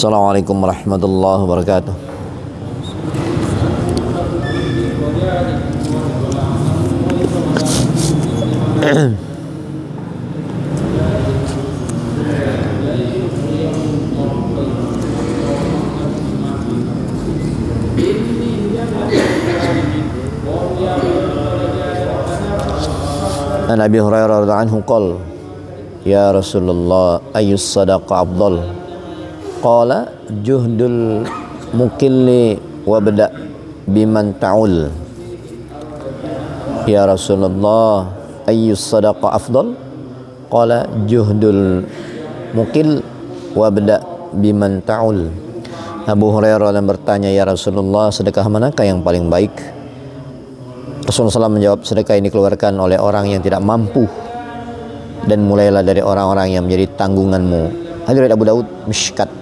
Assalamualaikum warahmatullahi wabarakatuh. An Abi Hurairah radhiyallahu anhu qala ya Rasulullah ayyus sadaqah afdal qala juhdul mukilli wabda biman ta'ul. Ya Rasulullah ayyus sadaqah afdal qala juhdul mukil wabda biman ta'ul. Abu Hurairah dan bertanya, ya Rasulullah, sedekah manakah yang paling baik? Rasulullah SAW menjawab, sedekah ini dikeluarkan oleh orang yang tidak mampu, dan mulailah dari orang-orang yang menjadi tanggunganmu. Hadits Abu Daud Mishkat.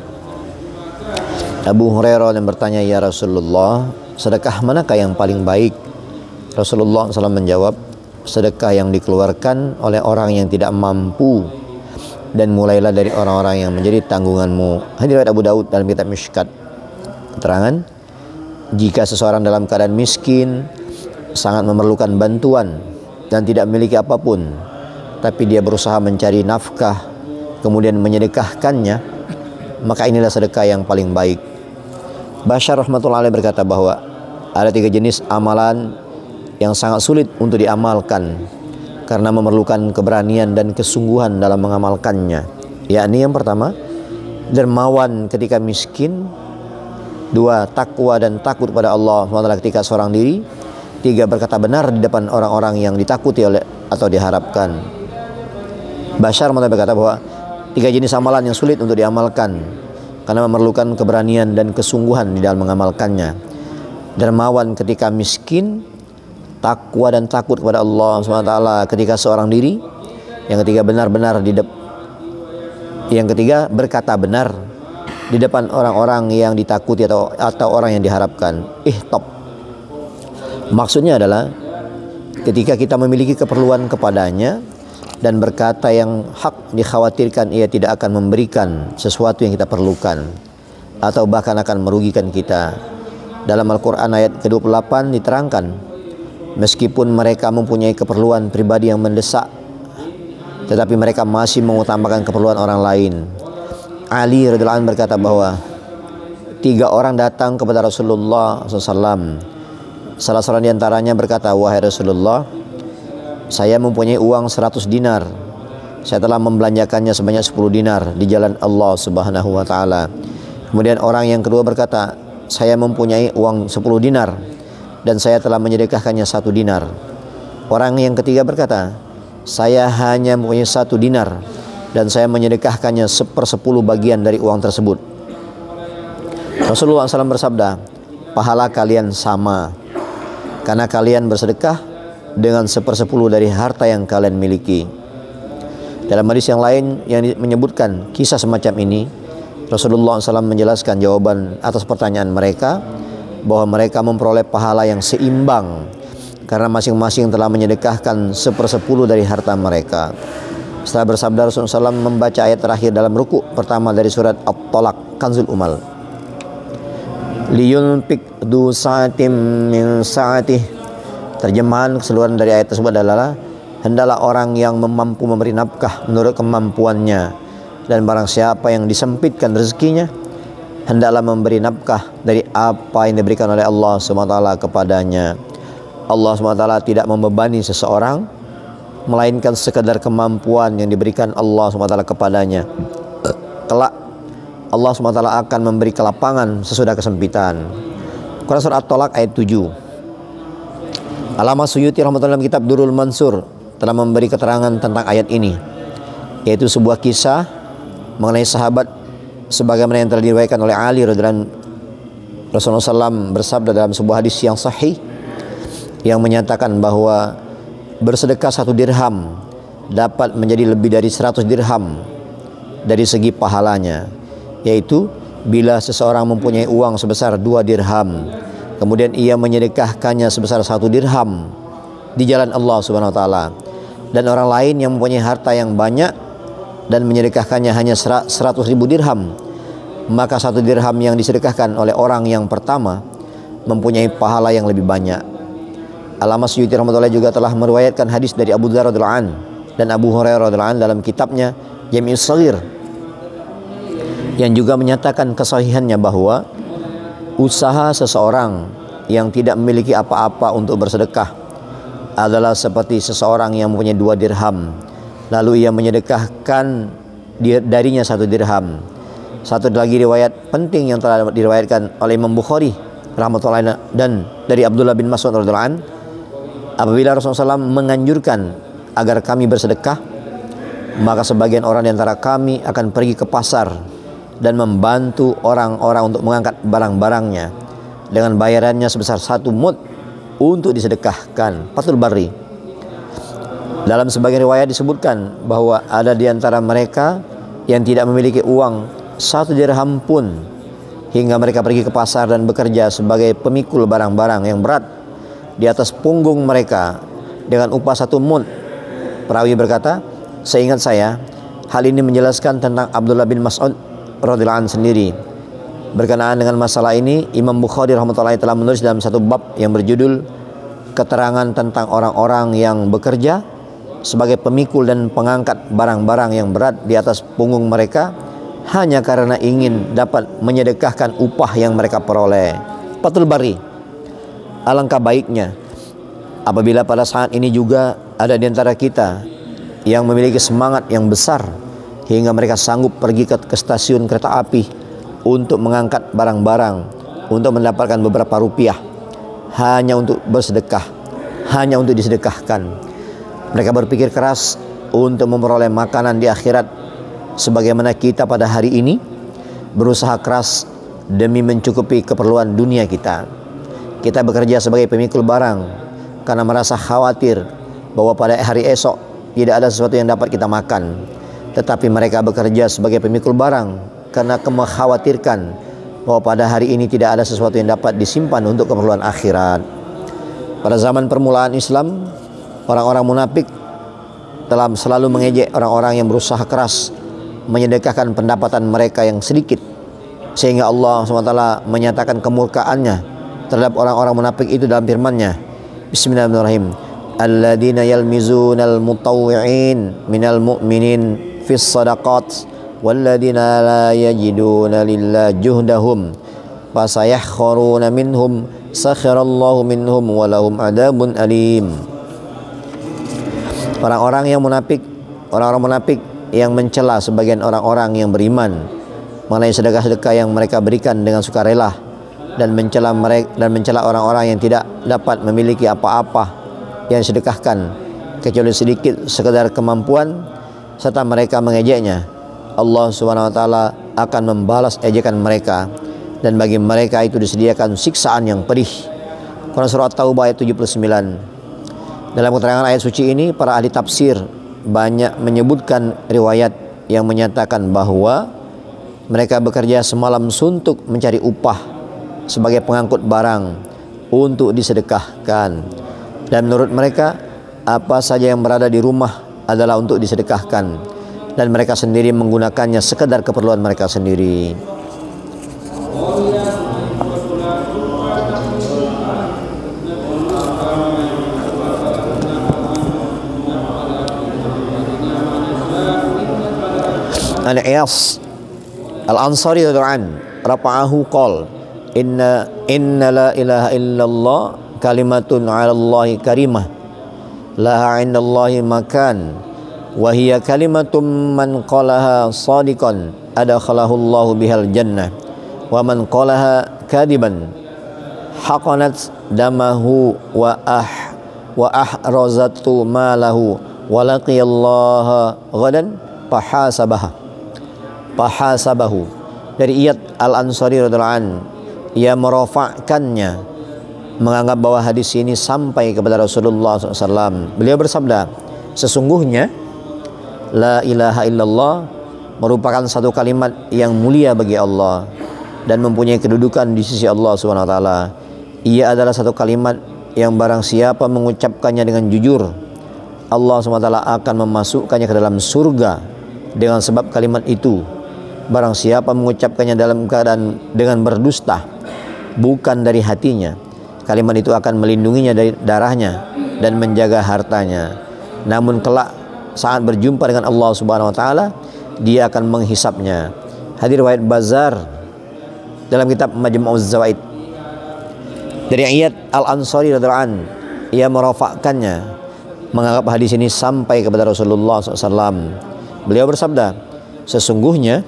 Abu Hurairah dan bertanya, ya Rasulullah, sedekah manakah yang paling baik? Rasulullah SAW menjawab, sedekah yang dikeluarkan oleh orang yang tidak mampu, dan mulailah dari orang-orang yang menjadi tanggunganmu. Hadits Abu Daud dalam kitab Mishkat. Keterangan, jika seseorang dalam keadaan miskin, sangat memerlukan bantuan dan tidak memiliki apapun, tapi dia berusaha mencari nafkah kemudian menyedekahkannya, maka inilah sedekah yang paling baik. Bashar rahmatullahi alaih berkata bahwa ada 3 jenis amalan yang sangat sulit untuk diamalkan karena memerlukan keberanian dan kesungguhan dalam mengamalkannya, yakni yang pertama, dermawan ketika miskin; 2, takwa dan takut pada Allah SWT ketika seorang diri; 3, berkata benar di depan orang-orang yang ditakuti oleh atau diharapkan. Bashar berkata bahwa 3 jenis amalan yang sulit untuk diamalkan karena memerlukan keberanian dan kesungguhan di dalam mengamalkannya: dermawan ketika miskin, takwa dan takut kepada Allah SWT ketika seorang diri; yang ketiga, yang ketiga, berkata benar di depan orang-orang yang ditakuti atau orang yang diharapkan. Ihtob, maksudnya adalah ketika kita memiliki keperluan kepadanya dan berkata yang hak, dikhawatirkan ia tidak akan memberikan sesuatu yang kita perlukan atau bahkan akan merugikan kita. Dalam Al-Quran ayat ke-28 diterangkan, meskipun mereka mempunyai keperluan pribadi yang mendesak, tetapi mereka masih mengutamakan keperluan orang lain. Ali radhiyallahu anhu berkata bahwa 3 orang datang kepada Rasulullah SAW. Salah seorang di antaranya berkata, wahai Rasulullah, saya mempunyai uang 100 dinar. Saya telah membelanjakannya sebanyak 10 dinar di jalan Allah Subhanahu wa taala. Kemudian orang yang kedua berkata, saya mempunyai uang 10 dinar dan saya telah menyedekahkannya 1 dinar. Orang yang ketiga berkata, saya hanya mempunyai 1 dinar dan saya menyedekahkannya 1/10 bagian dari uang tersebut. Rasulullah SAW bersabda, pahala kalian sama, karena kalian bersedekah dengan 1/10 dari harta yang kalian miliki. Dalam hadis yang lain yang menyebutkan kisah semacam ini, Rasulullah SAW menjelaskan jawaban atas pertanyaan mereka, bahwa mereka memperoleh pahala yang seimbang karena masing-masing telah menyedekahkan 1/10 dari harta mereka. Setelah bersabda, Rasulullah SAW membaca ayat terakhir dalam ruku pertama dari surat At-Talaq, Kanzul Umal. Liyunfik du sa'atim min sa'atih. Terjemahan keseluruhan dari ayat tersebut adalah, hendaklah orang yang mampu memberi nafkah menurut kemampuannya, dan barang siapa yang disempitkan rezekinya, hendaklah memberi nafkah dari apa yang diberikan oleh Allah SWT kepadanya. Allah SWT tidak membebani seseorang melainkan sekadar kemampuan yang diberikan Allah SWT kepadanya. Kelak Allah SWT akan memberi kelapangan sesudah kesempitan. Quran Surah At-Talaq ayat 7. Allamah Suyuti rahmatullah dalam kitab Durrul Mansur telah memberi keterangan tentang ayat ini, yaitu sebuah kisah mengenai sahabat sebagaimana yang telah diriwayatkan oleh Ali radhiyallahu anhu. Rasulullah SAW bersabda dalam sebuah hadis yang sahih yang menyatakan bahwa bersedekah 1 dirham dapat menjadi lebih dari 100 dirham dari segi pahalanya, yaitu bila seseorang mempunyai uang sebesar 2 dirham, kemudian ia menyedekahkannya sebesar 1 dirham di jalan Allah Subhanahu wa taala, dan orang lain yang mempunyai harta yang banyak dan menyedekahkannya hanya 100.000 dirham, maka 1 dirham yang disedekahkan oleh orang yang pertama mempunyai pahala yang lebih banyak. Al-Allāmah Suyuti rahimahullah juga telah meriwayatkan hadis dari Abu Dzar radhiyallahu anhu dan Abu Hurairah radhiyallahu anhu dalam kitabnya Jami'us Shaghir, yang juga menyatakan kesahihannya bahwa usaha seseorang yang tidak memiliki apa-apa untuk bersedekah adalah seperti seseorang yang mempunyai 2 dirham, lalu ia menyedekahkan darinya 1 dirham. Satu lagi riwayat penting yang telah diriwayatkan oleh Imam Bukhari rahmatullahi dan dari Abdullah bin Mas'ud radhiyallahu anhu, apabila Rasulullah SAW menganjurkan agar kami bersedekah, maka sebagian orang di antara kami akan pergi ke pasar dan membantu orang-orang untuk mengangkat barang-barangnya dengan bayarannya sebesar 1 mud untuk disedekahkan. Fathul Bari. Dalam sebagian riwayat disebutkan bahwa ada di antara mereka yang tidak memiliki uang 1 dirham pun, hingga mereka pergi ke pasar dan bekerja sebagai pemikul barang-barang yang berat di atas punggung mereka dengan upah 1 mud. Perawi berkata, seingat saya, hal ini menjelaskan tentang Abdullah bin Mas'ud radhiyallahu anhu sendiri. Berkenaan dengan masalah ini, Imam Bukhari rahmatullahi telah menulis dalam satu bab yang berjudul keterangan tentang orang-orang yang bekerja sebagai pemikul dan pengangkat barang-barang yang berat di atas punggung mereka hanya karena ingin dapat menyedekahkan upah yang mereka peroleh. Fathul Bari. Alangkah baiknya apabila pada saat ini juga ada di antara kita yang memiliki semangat yang besar hingga mereka sanggup pergi ke stasiun kereta api untuk mengangkat barang-barang untuk mendapatkan beberapa rupiah hanya untuk bersedekah, hanya untuk disedekahkan. Mereka berpikir keras untuk memperoleh makanan di akhirat, sebagaimana kita pada hari ini berusaha keras demi mencukupi keperluan dunia kita. Kita bekerja sebagai pemikul barang karena merasa khawatir bahwa pada hari esok tidak ada sesuatu yang dapat kita makan. Tetapi mereka bekerja sebagai pemikul barang karena mengkhawatirkan bahwa pada hari ini tidak ada sesuatu yang dapat disimpan untuk keperluan akhirat. Pada zaman permulaan Islam, orang-orang munafik telah selalu mengejek orang-orang yang berusaha keras menyedekahkan pendapatan mereka yang sedikit, sehingga Allah SWT menyatakan kemurkaannya terhadap orang-orang munafik itu dalam firman-Nya. Bismillahirrahmanirrahim. Alladzina yalmizunal mutawwi'in minal mu'minin fis shadaqat walladzina la yajiduna lillahi juhdahum fasayakhuruna minhum sakhirallahu minhum walahum adabun alim. Orang-orang yang munafik, orang-orang munafik yang mencela sebagian orang-orang yang beriman mengenai sedekah-sedekah yang mereka berikan dengan sukarela, dan mencela orang-orang yang tidak dapat memiliki apa-apa yang disedekahkan kecuali sedikit sekedar kemampuan, serta mereka mengejeknya. Allah Subhanahu wa taala akan membalas ejekan mereka, dan bagi mereka itu disediakan siksaan yang pedih. Quran surah At-Taubah ayat 79. Dalam keterangan ayat suci ini, para ahli tafsir banyak menyebutkan riwayat yang menyatakan bahwa mereka bekerja semalam suntuk mencari upah sebagai pengangkut barang untuk disedekahkan, dan menurut mereka apa saja yang berada di rumah adalah untuk disedekahkan, dan mereka sendiri menggunakannya sekedar keperluan mereka sendiri. Al-Iyas Al-Ansari radhiyallahu anhu rafa'ahu qol inna la ilaha illallah kalimatun 'ala Allahi karimah laha 'inda Allahi makan wa hiya kalimatum man qalaha shadiqan adkhalahu Allahu bihal jannah wa man qalaha kadiban haqanat damahu wa ahrazatu malahu wa laqiyallaha ghadan fahasabahu. Dari Iyad Al-Ansari radhiyallahu anhu, ia merofakkannya, menganggap bahwa hadis ini sampai kepada Rasulullah SAW. Beliau bersabda, sesungguhnya la ilaha illallah merupakan satu kalimat yang mulia bagi Allah dan mempunyai kedudukan di sisi Allah Subhanahu wa taala. Ia adalah satu kalimat yang barang siapa mengucapkannya dengan jujur, Allah SWT akan memasukkannya ke dalam surga dengan sebab kalimat itu, barang siapa mengucapkannya dalam keadaan dengan berdusta, bukan dari hatinya, kalimat itu akan melindunginya dari darahnya dan menjaga hartanya. Namun kelak saat berjumpa dengan Allah Subhanahu wa taala, dia akan menghisapnya. Hadis riwayat Bazar dalam kitab Majmu'uz Zawaid. Dari Iyad Al-Ansari radhiyallahu anhu, ia merafa'kannya, menganggap hadis ini sampai kepada Rasulullah SAW. Beliau bersabda, sesungguhnya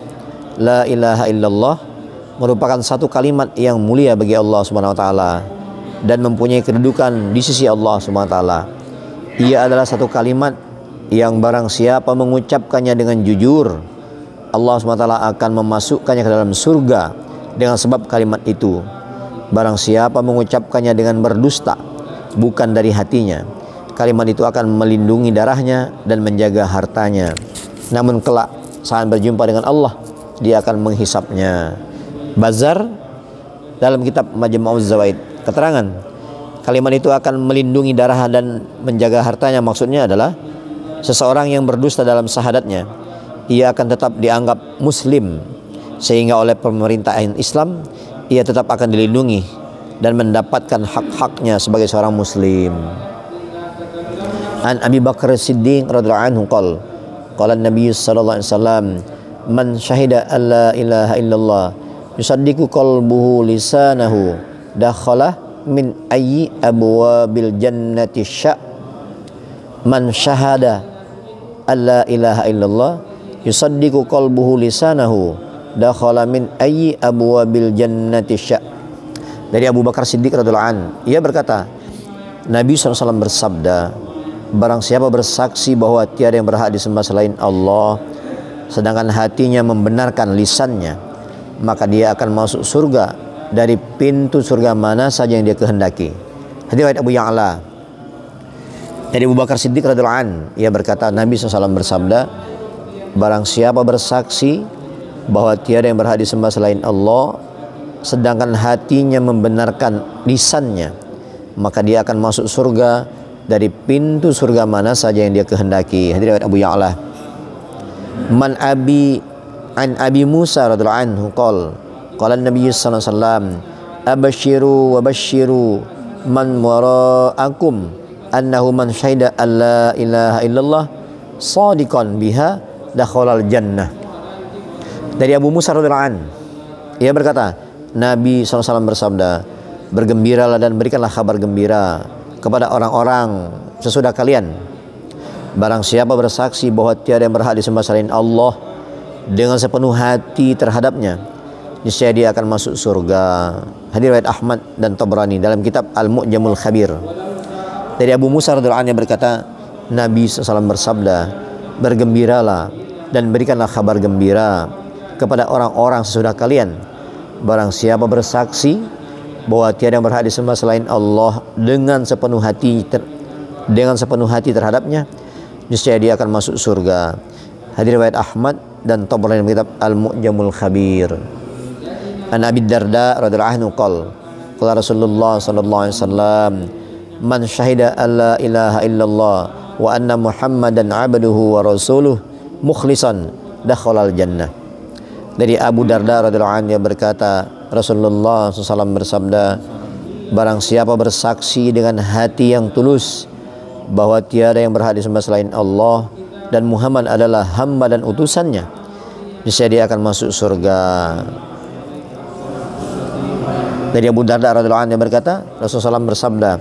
la ilaha illallah merupakan satu kalimat yang mulia bagi Allah Subhanahu wa taala dan mempunyai kedudukan di sisi Allah Subhanahu wa taala. Ia adalah satu kalimat yang barang siapa mengucapkannya dengan jujur, Allah Subhanahu wa taala akan memasukkannya ke dalam surga dengan sebab kalimat itu. Barang siapa mengucapkannya dengan berdusta, bukan dari hatinya, kalimat itu akan melindungi darahnya dan menjaga hartanya. Namun kelak saat berjumpa dengan Allah, dia akan menghisapnya. Bazar dalam kitab Majmu'uz Zawaid. Keterangan kalimat itu akan melindungi darah dan menjaga hartanya, maksudnya adalah seseorang yang berdusta dalam syahadatnya, ia akan tetap dianggap muslim, sehingga oleh pemerintahan Islam ia tetap akan dilindungi dan mendapatkan hak-haknya sebagai seorang muslim. An Abi Bakar Siddiq radhiyallahu anhu qala Nabi sallallahu alaihi wasallam, man syahida alla ilaha illallah yusaddiqu qalbuhu lisanahu dakhala min ayyi abwabil jannati sya'. Man syahada alla ilaha illallah yusaddiqu qalbuhu lisanahu dakhala min ayyi abwabil jannati sya'. Dari Abu Bakar Siddiq radhiyallahu anhu, ia berkata, Nabi SAW bersabda, barang siapa bersaksi bahwa tiada yang berhak disembah selain Allah, sedangkan hatinya membenarkan lisannya, maka dia akan masuk surga dari pintu surga mana saja yang dia kehendaki. Hadis riwayat Abu Ya'la. Dari Abu Bakar Siddiq radhiyallahu anhu, ia berkata, Nabi SAW bersabda, barang siapa bersaksi bahwa tiada yang berhak disembah selain Allah, sedangkan hatinya membenarkan lisannya, maka dia akan masuk surga dari pintu surga mana saja yang dia kehendaki. Hadis riwayat Abu Ya'la. Man an Abi Musa radhiyallahu anhu qala Nabi sallallahu alaihi wasallam, abashiru wa bashiru man wara'akum annahu man syahida alla ilaha illallah shadiqan biha dakhalal jannah. Dari Abu Musa radhiyallahu anhu, ia berkata, Nabi SAW bersabda, bergembiralah dan berikanlah kabar gembira kepada orang-orang sesudah kalian. Barang siapa bersaksi bahwa tiada yang berhak disembah selain Allah dengan sepenuh hati terhadapnya, niscaya dia akan masuk surga. Hadis riwayat Ahmad dan Tabrani dalam kitab Al-Mu'jamul Khabir. Dari Abu Musa radhiyallahu anhu berkata, Nabi SAW bersabda, bergembiralah dan berikanlah kabar gembira kepada orang-orang sesudah kalian. Barang siapa bersaksi bahwa tiada yang berhak disembah selain Allah dengan sepenuh hati terhadapnya, niscaya dia akan masuk surga. Hadis riwayat Ahmad dan Tabrani dalam kitab Al-Mu'jamul Khabir. An Abi Darda radhiyallahu anhu qala Rasulullah sallallahu alaihi wasallam, man syahida alla ilaha illallah wa anna Muhammadan abduhu wa rasuluh mukhlishan dakhalal jannah. Dari Abu Darda radhiyallahu anhu berkata, Rasulullah SAW bersabda, barang siapa bersaksi dengan hati yang tulus bahwa tiada yang berhak disembah selain Allah dan Muhammad adalah hamba dan utusannya, niscaya dia akan masuk surga. Dari Abu Darda radhiyallahu anhu berkata, Rasulullah SAW bersabda,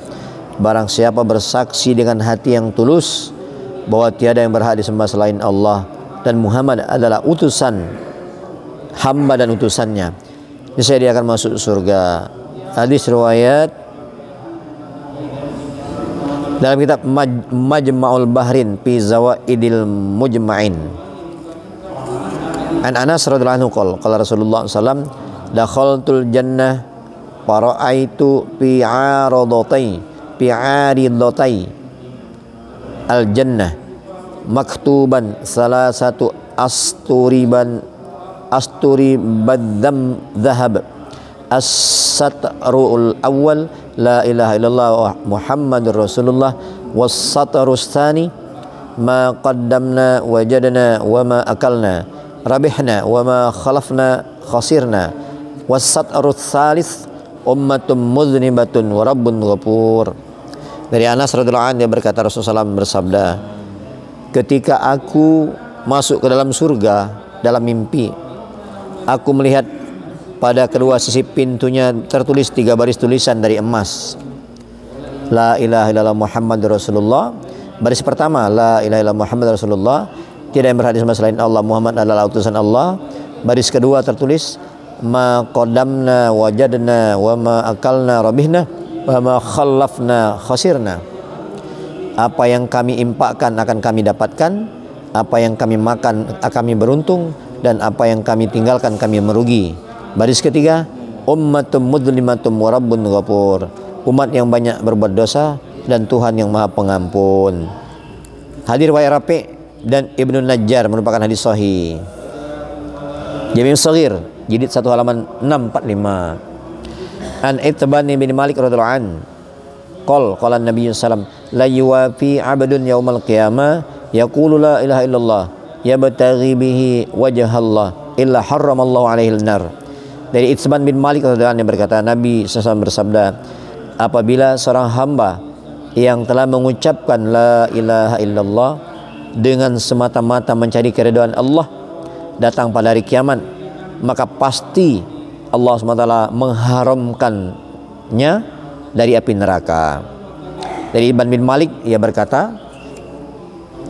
barang siapa bersaksi dengan hati yang tulus bahwa tiada yang berhak disembah selain Allah dan Muhammad adalah utusan, hamba dan utusannya, niscaya dia akan masuk surga. Hadis riwayat dalam kitab Majma'ul Bahrin fi Zawaidil Mujma'in. An Anas radhiyallahu anhu qala Rasulullah sallallahu alaihi wasallam, dakhaltul jannah fara'aitu fi 'aridatai al jannah maktuban salasatu asturi baddam dhahab as-satrul awal la ilaha illallah wa Muhammadur Rasulullah was-satrus tsani ma qaddamna wajadna wa ma akalna rabihna wa ma khalafna khasirna. Was-sat'ru tsalits ummatun mudhnibatun wa rabbun ghafur. Dari Anas radhiyallahu anhu, dia berkata, Rasulullah SAW bersabda, ketika aku masuk ke dalam surga dalam mimpi, aku melihat pada kedua sisi pintunya tertulis 3 baris tulisan dari emas. La ilaha illallah Muhammadur Rasulullah. Baris pertama, la ilaha illallah Muhammadur Rasulullah, tidak yang berhak disembah selain Allah, Muhammad adalah utusan Allah. Baris kedua tertulis ma qaddamna wajadna wa ma akalna rabihna wa ma khallafna khasirna. Apa yang kami impakkan akan kami dapatkan, apa yang kami makan akan kami beruntung, dan apa yang kami tinggalkan kami merugi. Baris ketiga, ummatum mudlimatum wa rabbun ghafur. Umat yang banyak berbuat dosa dan Tuhan yang Maha Pengampun. Hadir riwayat Rafi' dan Ibnu Najjar merupakan hadis sahih. Jami' Shaghir jilid 1 halaman 645. An Itban bin Malik radhiyallahu an qala Nabi sallallahu alaihi wasallam la yuwafi 'abdun yaumal qiyamah yaqulu la ilaha illallah yabtaghi bihi wajhallah illa harramallahu alaihi an-nar. Dari Itban bin Malik radhiyallahu anhu berkata, Nabi SAW bersabda, apabila seorang hamba yang telah mengucapkan la ilaha illallah dengan semata-mata mencari keridhaan Allah datang pada hari kiamat, maka pasti Allah SWT mengharamkannya dari api neraka. Dari Ibn bin Malik, ia berkata,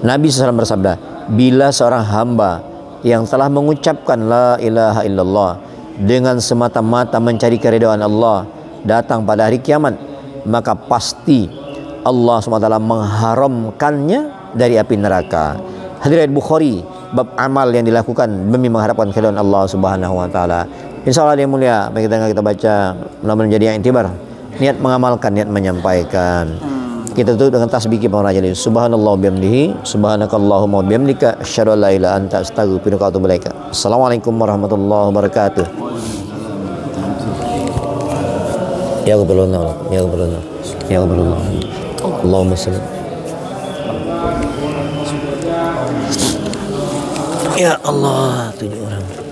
Nabi SAW bersabda, bila seorang hamba yang telah mengucapkan la ilaha illallah dengan semata-mata mencari keridhaan Allah datang pada hari kiamat, maka pasti Allah SWT mengharamkannya dari api neraka. Hadis Bukhari, bab amal yang dilakukan demi mengharapkan keridhaan Allah Subhanahu wa taala. Insyaallah yang mulia, baik kita baca mudah-mudahan menjadi yang intibar. Niat mengamalkan, niat menyampaikan. Kita tutup dengan tasbih para jali. Subhanallah bihamdihi, subhanakallahumma bihamdika, asyhadu an la ilaha illa anta, astaghfiruka wa atubu ilaik. Assalamualaikum warahmatullahi wabarakatuh. Ya Rabbana, ya Rabbana, ya Rabbana. Allahumma salli. Ya Allah, 7 orang.